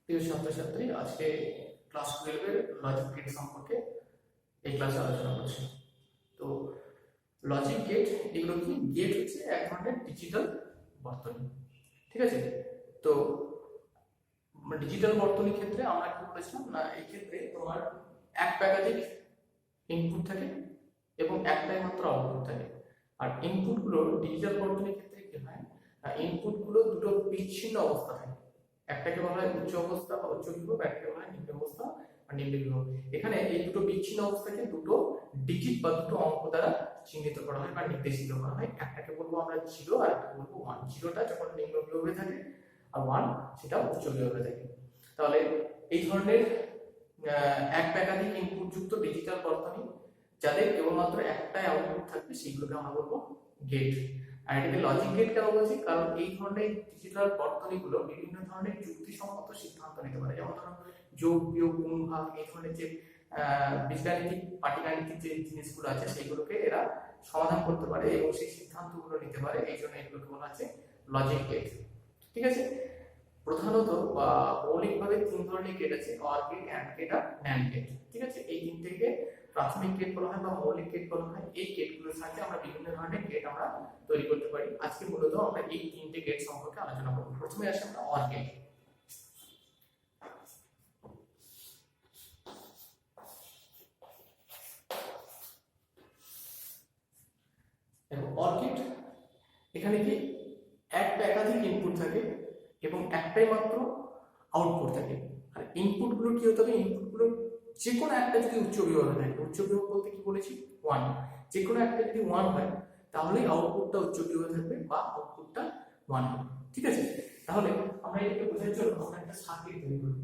প্রিয় ছাত্রছাত্রী, আজকে ক্লাস 12 এর লজিক গেট সম্পর্কে এই ক্লাসে আলোচনা করছি। তো লজিক গেট এগুলো কি? গেট হচ্ছে এক ধরনের ডিজিটাল বর্তনী, ঠিক আছে? তো ডিজিটাল বর্তনীর ক্ষেত্রে আমরা কি বলেছিলাম না, এই ক্ষেত্রে তোমার এক একাধিক ইনপুট থাকে এবং একটাই মাত্র আউটপুট থাকে। আর ইনপুট গুলো ডিজিটাল বর্তনীর ক্ষেত্রে কি হয় না, ইনপুট গুলো দুটো বিচ্ছিন্ন অবস্থা থাকে। একটাকে বলা হয় উচ্চ অবস্থা বা উচ্চ বিভব, একটাকে বলা হয় নিম্ন অবস্থা বা নিম্ন বিভব। এখানে এই দুটো বিচ্ছিন্ন অবস্থাকে দুটো ডিজিট বা দুটো অঙ্ক দ্বারা চিহ্নিত করা হয় বা নির্দেশিত করা হয়। একটাকে বলবো আমরা 0 আর একটাকে বলবো 1। 0টা যখন নিম্ন বিভবে থাকে আর 1 সেটা উচ্চ বিভবে থাকে। তাহলে এই ধরনের এক একাধিক ইনপুট যুক্ত ডিজিটাল বর্তনী যাদের কেবলমাত্র একটাই আউটপুট থাকবে সেগুলোকে আমরা বলবো গেট। আর এটাকে লজিক গেট কেন বলছি? কারণ এই ধরনের ডিজিটাল বর্তনীগুলো বিভিন্ন ধরনের যুক্তিসম্মত সিদ্ধান্ত নিতে পারে। যেমন ধরুন যোগ বিয়োগ গুণ ভাগ, এই ধরনের যে বীজগাণিতিক পাটিগাণিতিক যে জিনিসগুলো আছে সেগুলোকে এরা সমাধান করতে পারে এবং সেই সিদ্ধান্তগুলো নিতে পারে। এই জন্য এগুলোকে বলা হচ্ছে লজিক গেট, ঠিক আছে? প্রধানত বা মৌলিকভাবে তিন ধরনের গেট আছে: অর গেট, অ্যান্ড গেট আর ন্যান্ড গেট, ঠিক আছে? এই তিনটেকে প্রাথমিক গেট বলা হয় বা মৌলিক গেট বলা হয়। এই গেটগুলোর সাহায্যে আমরা বিভিন্ন ধরনের গেট আমরা তৈরি করতে পারি। আজকে মূলত আমরা এই তিনটে গেট সম্পর্কে আলোচনা করব। প্রথমে আসি আমরা অর গেট। অর গেট এখানে কি একটা একাধিক ইনপুট থাকে এবং একটাই মাত্র আউটপুট থাকে। আর ইনপুট গুলো কি হতে হবে? ইনপুট গুলো যে কোনো একটা যদি উচ্চ বিভবে থাকে, উচ্চ বিভব বলতে কি বলেছি? 1। যে কোনো একটা যদি 1 হয় তাহলেই আউটপুটটা উচ্চ বিভবে থাকবে বা আউটপুটটা 1 হবে, ঠিক আছে? তাহলে আমরা এটাকে বোঝার জন্য আমরা একটা সার্কিট তৈরি করব।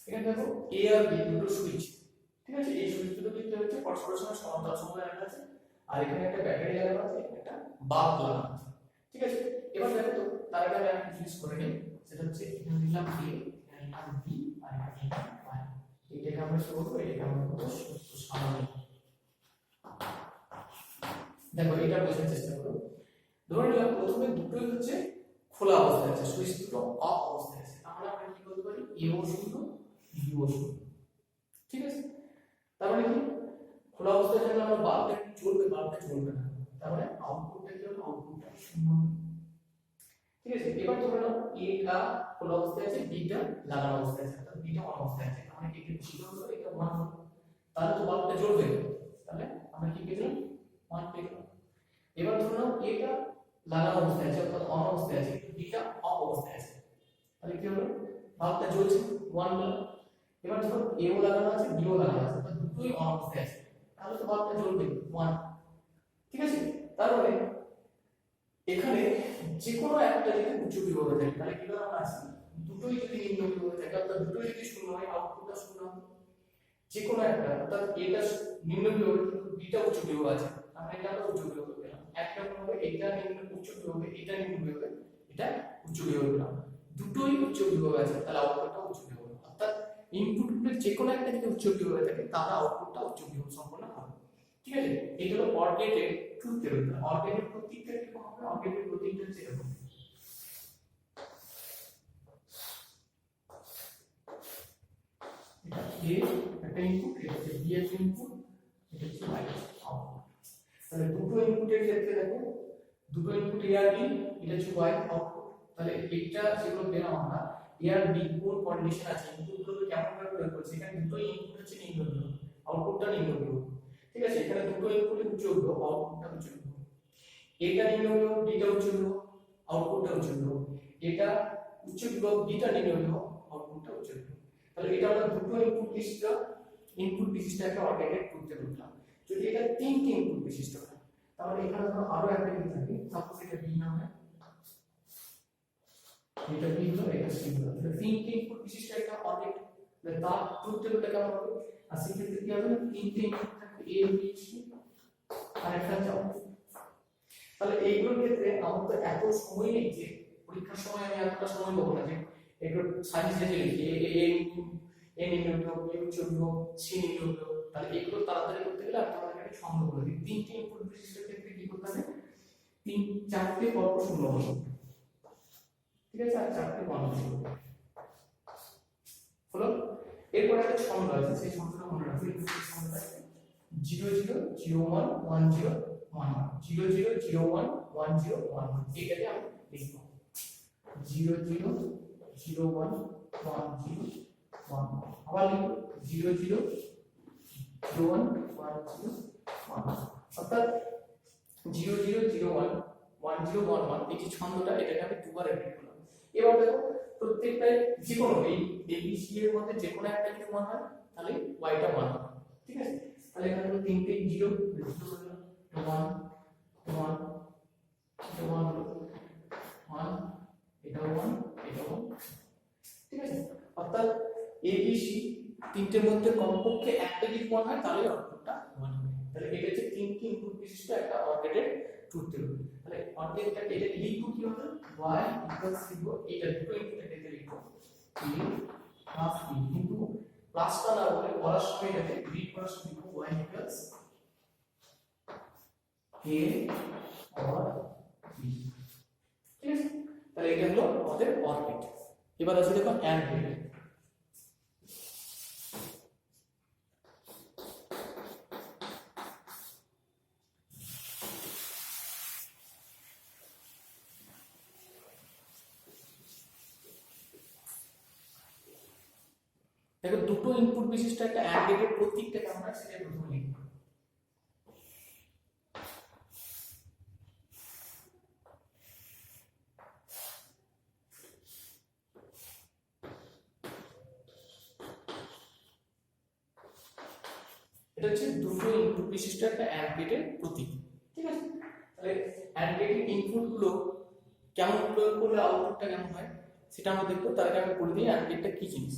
এখানে দেখো এ আর বি দুটো সুইচ, ঠিক আছে? এই সুইচ দুটো কি হচ্ছে? পরস্পরের সঙ্গে সমান্তরাল সময় রাখা আছে। আর এখানে একটা ব্যাটারি লাগানো আছে, একটা বাল্ব লাগানো আছে, ঠিক আছে? এবার দেখো তো তার আগে আমি একটা জিনিস করে নিই। সেটা হচ্ছে এখানে দিলাম a, এখানে দিলাম b আর এখানে দিলাম y। এটাকে আমরা কি বলবো? এটাকে আমরা বলবো সারণী। দেখো এটা বোঝার চেষ্টা করো। ধরে নিলাম প্রথমে দুটোই হচ্ছে খোলা অবস্থায় আছে, সুইচ দুটো অফ অবস্থায় আছে। তাহলে আমরা কি বলতে পারি? a ও শূন্য, b ও শূন্য, ঠিক আছে? তার মানে কি খোলা অবস্থায় থাকলে আমরা বাল্বটা কি জ্বলবে? বাল্বটা জ্বলবে না। তার মানে আউটপুটটা কি হবে? আউটপুটটা শূন্য, ঠিক আছে? এবার ধরে নাও a টা খোলা অবস্থায় আছে, b টা লাগানো অবস্থায় আছে, অর্থাৎ b টা অন অবস্থায় আছে। তার মানে এটা 0 হলো, এটা 1 হলো। তাহলে তো বাল্বটা জ্বলবে। তাহলে আমরা কি পেলাম? 1 পেলাম। এবার ধরে নাও a টা লাগানো অবস্থায় আছে, অর্থাৎ অন অবস্থায় আছে, b টা অফ অবস্থায় আছে। তাহলে কি হলো? বাল্বটা জ্বলছে, 1 পেলাম। এবার ধরো a ও লাগানো আছে, b ও লাগানো আছে, অর্থাৎ দুটোই অন অবস্থায় আছে। তাহলে তো বাল্বটা জ্বলবে, 1, ঠিক আছে? তার মানে এখানে যে কোনো একটা যদি উচ্চ বিভবে থাকে তাহলে কি করে আমরা আসি? দুটোই যদি নিম্ন বিভবে থাকে, অর্থাৎ দুটোই যদি শূন্য হয়, আউটপুটটা শূন্য হবে। যে কোনো একটা, অর্থাৎ এটা নিম্ন বিভবে কিন্তু বিটা উচ্চ বিভবে আছে, আমরা এটা আমরা উচ্চ বিভবে পেলাম। একটা হবে এটা নিম্ন উচ্চ বিভবে, এটা নিম্ন বিভবে, এটা উচ্চ বিভবে পেলাম। দুটোই উচ্চ বিভবে আছে, তাহলে আউটপুটটা উচ্চ বিভবে। অর্থাৎ ইনপুটগুলোর যে কোনো একটা যদি উচ্চ বিভবে থাকে তাহলে আউটপুটটা উচ্চ বিভব সম্পন্ন হবে, ঠিক আছে? এটা হলো অর গেটের ট্রুথ টেবিল। অর গেটের প্রতীকটা কিরকম হবে? অর গেটের প্রতীকটা হচ্ছে এরকম। এটা a একটা ইনপুট, এটা হচ্ছে b এর ইনপুট, এটা হচ্ছে y এর আউটপুট। তাহলে দুটো ইনপুটের ক্ষেত্রে দেখো, দুটো ইনপুট a আর b, এটা হচ্ছে y আউটপুট। তাহলে এটা যেগুলো পেলাম আমরা a আর b কোন কন্ডিশন আছে, ইনপুটগুলো কেমন ভাবে প্রয়োগ করছে, এখানে দুটো ইনপুট হচ্ছে নিম্ন বিভব, আউটপুটটা নিম্ন বিভব, ঠিক আছে? এখানে দুটো ইনপুট উচ্চ বিভব, আউটপুটটা উচ্চ বিভব। এটা নিম্ন বিভব, বিটা উচ্চ বিভব, আউটপুটটা উচ্চ বিভব। এটা উচ্চ বিভব, বিটা নিম্ন বিভব, আউটপুটটা উচ্চ বিভব। তাহলে এটা আমরা দুটো ইনপুট বিশিষ্ট একটা অর গেটের করতে বললাম। যদি এটা তিনটি ইনপুট বিশিষ্ট হয় তাহলে এখানে ধরো আরো একটা কি থাকে, সাপোজ এটা বি না হয়, এটা বি হলো, এটা সি হলো, তাহলে তিনটি ইনপুট বিশিষ্ট একটা অর গেট। তাহলে তার ট্রুথ টেবিলটা কেমন হবে? আর সেক্ষেত্রে কি হবে? তিনটি ইনপুট থাকবে a b c, কানেকশন চাও। তাহলে এইগুলোর ক্ষেত্রে আমার তো এত সময় নেই যে পরীক্ষার সময় আমি এতটা সময় দেবো না যে এগুলো সাজিয়ে সাজিয়ে লিখি এ নির্ণয় হোক, বি উচ্চ হোক, সি নির্ণয় হোক। তাহলে এগুলো তাড়াতাড়ি করতে গেলে আমি তোমাদেরকে একটা ছন্দ বলে দিই। তিনটে ইনপুট বিশিষ্ট ক্ষেত্রে কি করতে হবে? চারটে পরপর শূন্য বসে, ঠিক আছে, আর চারটে বন্ধ হলো। এরপর একটা ছন্দ আছে, সেই ছন্দটা মনে রাখবে। ইনপুটের ছন্দটা 0 0 0 1 1 0 1 1 0 0 0 1 1 0 1 1। এটাকে আমি লিখব 0 0 0 1 1 0 1 1। আবার লিখব 0 0 0 1 1 0 1 1। অর্থাৎ 0 0 0 1 1 0 1 1 এই যে ছন্দটা, এটাকে আমি দুবার রিপিট করলাম। এবার দেখো প্রত্যেকটাই যে কোনো এই ABC এর মধ্যে যে কোনো একটা যদি 1 হয় তাহলে y টা 1 হবে, ঠিক আছে। তাহলে এখানে হলো তিনটে 0 1 1 1 1 এটাও 1 এটাও 1, ঠিক আছে। অর্থাৎ ABC তিনটের মধ্যে কমপক্ষে একটা যদি 1 হয় তাহলে আউটপুটটা 1 হবে। তাহলে এটা হচ্ছে তিনটি ইনপুট বিশিষ্ট একটা অর্গেটেড ট্রুথ টেবিল। তাহলে অর্গেটটা এটা লিখবো কি হবে? y লিখবো এটা দুটো ইনপুটের ক্ষেত্রে লিখবো a প্লাস b, কিন্তু প্লাসটা না বলে পড়ার সময় এটাকে রিড করার সময় লিখবো y equals a or b, ঠিক আছে। তাহলে এটা হলো আমাদের অর্গেট। এবার আছে দেখো অ্যান্ড গেট। দেখো দুটো ইনপুট বিশিষ্ট একটা অ্যান্ড গেটের প্রতীকটা কেমন হয় সেটা প্রথমে লিখব। এটা হচ্ছে দুটো ইনপুট বিশিষ্ট একটা অ্যান্ড গেটের প্রতীক, ঠিক আছে। তাহলে অ্যান্ড গেটের ইনপুট গুলো কেমন প্রয়োগ করলে আউটপুটটা কেমন হয় সেটা আমরা দেখবো। তার আগে আমি বলে দিই অ্যান্ড গেটটা কি জিনিস।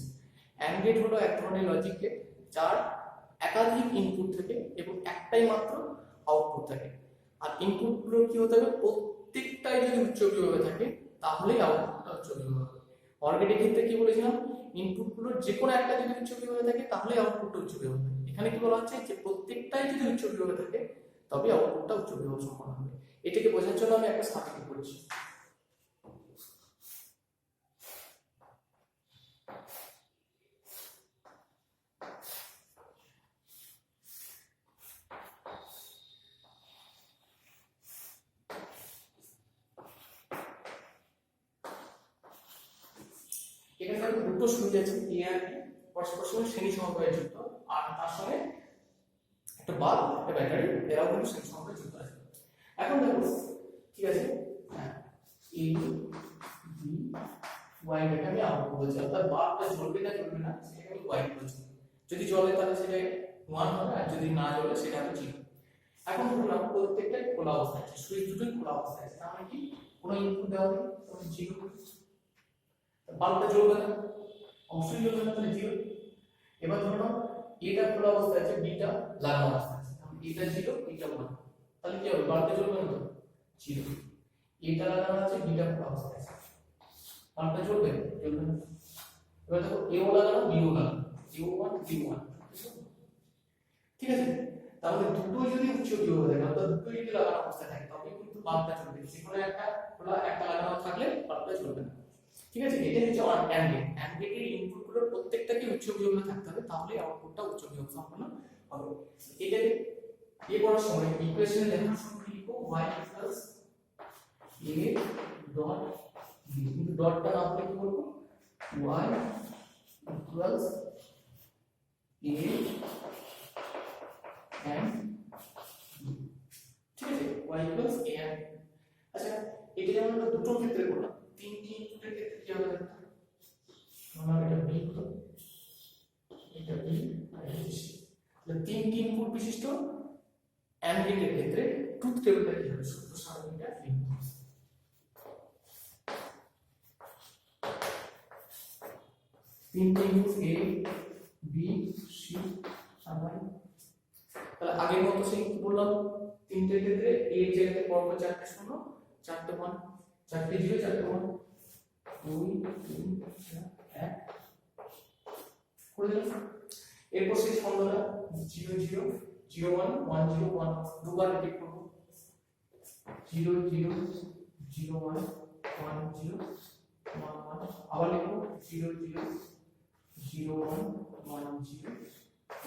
অ্যান্ড গেট হলো এক ধরনের লজিক গেট যার একাধিক ইনপুট থাকে এবং একটাই মাত্র আউটপুট থাকে। আর ইনপুট গুলো কি হতে হবে? প্রত্যেকটাই যদি উচ্চ বিভবে থাকে তাহলেই আউটপুটটা উচ্চ বিভবে হবে। অর গেটের ক্ষেত্রে কি বলেছিলাম? ইনপুট গুলোর যে কোনো একটা যদি উচ্চ বিভবে থাকে তাহলে আউটপুটটা উচ্চ বিভবে হবে। এখানে কি বলা হচ্ছে যে প্রত্যেকটাই যদি উচ্চ বিভবে থাকে তবে আউটপুটটা উচ্চ বিভব সম্পন্ন হবে। এটাকে বোঝার জন্য আমি একটা সার্কিট করছি। এখানে দুটো সুইচ আছে এ আর বি, পরস্পর সঙ্গে শ্রেণী সমবায়ে যুক্ত, আর তার সঙ্গে একটা বাল্ব একটা ব্যাটারি, এরাও কিন্তু শ্রেণী সমবায়ে যুক্ত আছে। এখন দেখো ঠিক আছে, হ্যাঁ এ বি ওয়াই কে আমি আউটপুট বলছি, অর্থাৎ বাল্বটা জ্বলবে না জ্বলবে না সেটাকে আমি ওয়াই বলছি। যদি জ্বলে তাহলে সেটা 1 হবে, আর যদি না জ্বলে সেটা হবে 0। এখন ধরলাম প্রত্যেকটা খোলা অবস্থায় আছে, সুইচ দুটোই খোলা অবস্থায় আছে, তার মানে কি কোনো ইনপুট দেওয়া নেই, তখন 0। বাল্বটা জ্বলবে না, অবশ্যই জ্বলবে না, তাহলে 0। এবার ধরো এটা খোলা অবস্থায় আছে, বিটা লাগানো অবস্থায় আছে, তাহলে এটা 0 এটা 1, তাহলে কি হবে? বাল্বটা জ্বলবে না তো 0। এটা লাগানো আছে, বিটা খোলা অবস্থায় আছে, বাল্বটা জ্বলবে জ্বলবে না। এবার দেখো এও লাগানো বিও লাগানো, A1 B1, ঠিক আছে। তাহলে দুটো যদি উচ্চ বিভব থাকে অর্থাৎ দুটো যদি লাগানো অবস্থায় থাকে তবে কিন্তু বাল্বটা জ্বলবে, যেকোনো একটা খোলা একটা লাগানো থাকলে বাল্বটা জ্বলবে না, ঠিক আছে। এটা হচ্ছে অ্যান্ড গেট। অ্যান্ড গেটের ইনপুটগুলোর প্রত্যেকটাকে উচ্চ বিভবে থাকতে হবে, তাহলে আউটপুটটা উচ্চ বিভব সম্পন্ন হবে। এটাকে এ করার সময় ইকুয়েশনে লেখার সময় লিখো y equals a dot b, কিন্তু ডটটা না হলে কি বলবো? y equals a and b, ঠিক আছে, y equals a and b। আচ্ছা এটা যেমন আমরা দুটো ক্ষেত্রে করলাম, তিনটি ইনপুটের ক্ষেত্রে কি হবে? আমরা এটা b হলো, এটা b আর এটা c। তাহলে তিনটি ইনপুট বিশিষ্ট অ্যান্ড গেটের ক্ষেত্রে ট্রুথ টেবিলটা কি হবে? সূত্র সারণীটা লিখব। তিনটি ইনপুট a b c সারণী। তাহলে আগের মতো সেই কি বললাম? তিনটের ক্ষেত্রে এর জায়গাতে পরপর চারটে শূন্য, চারটে ওয়ান, চারটে জিরো, চারটে ওয়ান, 2 3 4 1 করে দিলাম। এরপর সেই ছন্দটা 0 0 0 1 1 0 1 দুবার রিপিট করব, 0 0 0 1 1 0 1 1, আবার লিখব 0 0 0 1 1 0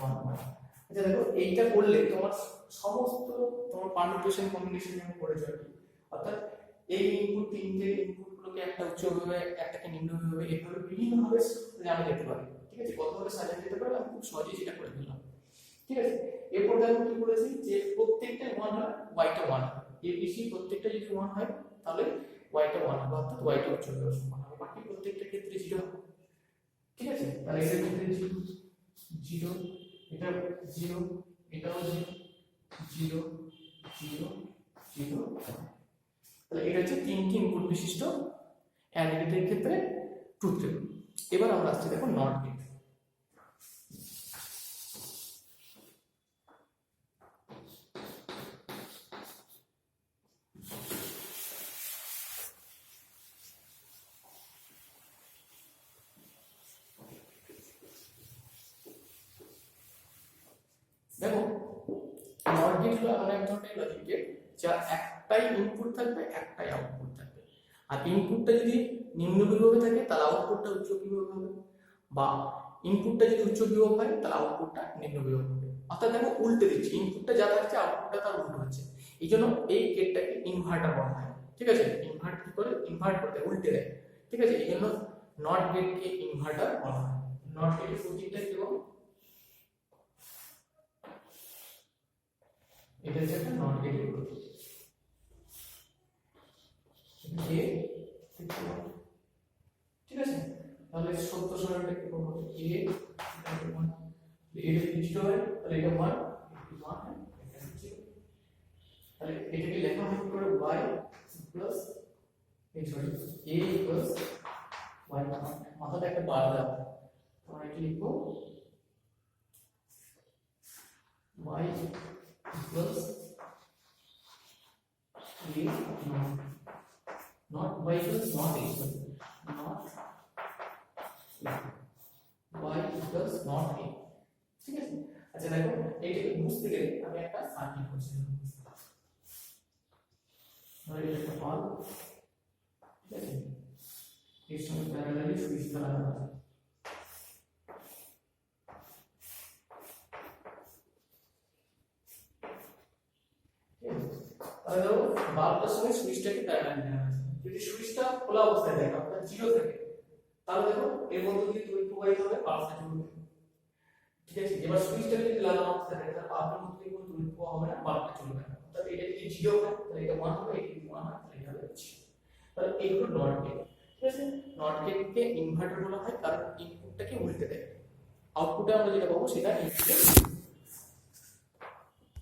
1 1। আচ্ছা দেখো এইটা করলে তোমার সমস্ত তোমার পারমিউটেশন কম্বিনেশন যেমন করে যাবে, অর্থাৎ এই ইনপুট তিনটে ইনপুটগুলোকে একটা উচ্চ বিভাবে একটাকে নিম্ন বিভাবে এভাবে বিভিন্ন ভাবে জানা যেতে পারে। ঠিক আছে, কতভাবে সাজানো যেতে পারে আমি খুব সহজেই সেটা করে দিলাম। ঠিক আছে, এরপর দেখো কি বলেছি যে প্রত্যেকটা 1 হয় ওয়াইটা 1 হবে, এবিসি প্রত্যেকটা যদি 1 হয় তাহলে ওয়াইটা 1 হবে, অর্থাৎ ওয়াইটা উচ্চ বিভাগ সমান হবে, বাকি প্রত্যেকটা ক্ষেত্রে 0 হবে। ঠিক আছে, তাহলে এর ক্ষেত্রে 0 0, এটা 0, এটাও 0 0 0 0। তাহলে এটা হচ্ছে তিনটি ইনপুট বিশিষ্ট অ্যান্ড গেটের ক্ষেত্রে ট্রুথ টেবিল। এবার আমরা আসছি দেখো নট গেট। দেখো নট গেট হলো এমন এক ধরনের লজিক গেট যা একটাই ইনপুট থাকবে একটাই আউটপুট থাকবে, আর ইনপুটটা যদি নিম্ন বিভবে থাকে তাহলে আউটপুটটা উচ্চ বিভব হবে, বা ইনপুটটা যদি উচ্চ বিভব হয় তাহলে আউটপুটটা নিম্ন বিভব হবে। অর্থাৎ দেখো উল্টে দিচ্ছি, ইনপুটটা যা থাকছে আউটপুটটা তার উল্টো হচ্ছে, এই জন্য এই গেটটাকে ইনভার্টার বলা হয়। ঠিক আছে, ইনভার্ট কি করে, ইনভার্ট করতে উল্টে দেয়। ঠিক আছে, এই জন্য নট গেটকে ইনভার্টার বলা হয়। নট গেটের প্রতীকটা কিরকম, এটা হচ্ছে একটা নট গেটের প্রতীক। ঠিক আছে, তাহলে সত্য সরলটা কি করব, a এটা 1, এটা ডিজিট হয় তাহলে এটা 1 এটা 1 হয়, এটা 0। তাহলে এটাকে লেখা হবে করে y প্লাস এই সরি a প্লাস y, মাথাটা একটা বার দাও, আমরা এটা লিখব y plus a not y plus not a, not y plus not a। ঠিক আছে, আচ্ছা দেখো এইটাকে বুঝতে গেলে আমি একটা সার্কিট করছি, ধরে এটা পাল। ঠিক আছে, এর সঙ্গে প্যারালালি সুইচটা লাগানো আছে। তাহলে দেখো বাল্বটার সঙ্গে সুইচটাকে প্যারালালি লাগানো আছে, যদি সুইচটা খোলা অবস্থায় থাকে অর্থাৎ 0 থাকে তাহলে দেখো এর মধ্যে দিয়ে তড়িৎ প্রবাহিত হবে, বাল্বটা জ্বলবে। ঠিক আছে, এবার সুইচটা যদি লাগানো অবস্থায় থাকে তাহলে বাল্বের মধ্যে কোনো তড়িৎ প্রবাহ হবে না, বাল্বটা জ্বলবে না। তাহলে এটা যদি 0 হয় তাহলে এটা 1 হবে, এটা যদি 1 হয় তাহলে এটা হবে 0। তাহলে এই হলো নট গেট। ঠিক আছে, নট গেটকে ইনভার্টার বলা হয় কারণ ইনপুটটাকে উল্টে দেয়, আউটপুটে আমরা যেটা পাবো সেটা ইনপুটে